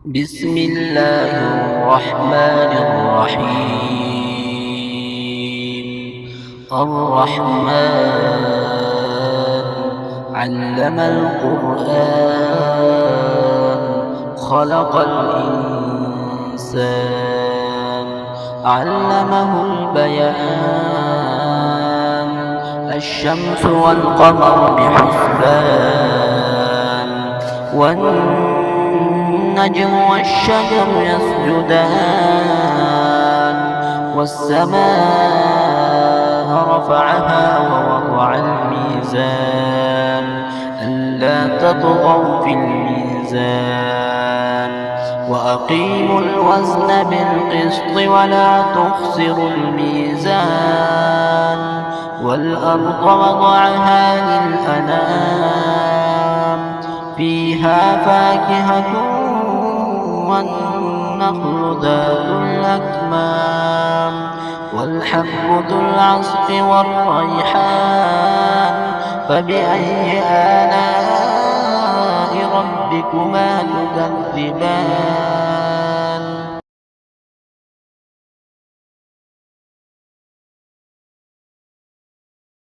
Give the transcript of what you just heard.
بسم الله الرحمن الرحيم. الرحمن علم القرآن خلق الإنسان علمه البيان الشمس والقمر بحسبان والنجم والشجر يسجدان والسماء رفعها ووضع الميزان ألا تطغوا في الميزان وأقيموا الوزن بالقسط ولا تخسروا الميزان والأرض وضعها للأنام فيها فاكهة والنخل ذات الأكمام والحب ذو العصف والريحان فبأي آلاء ربكما تكذبان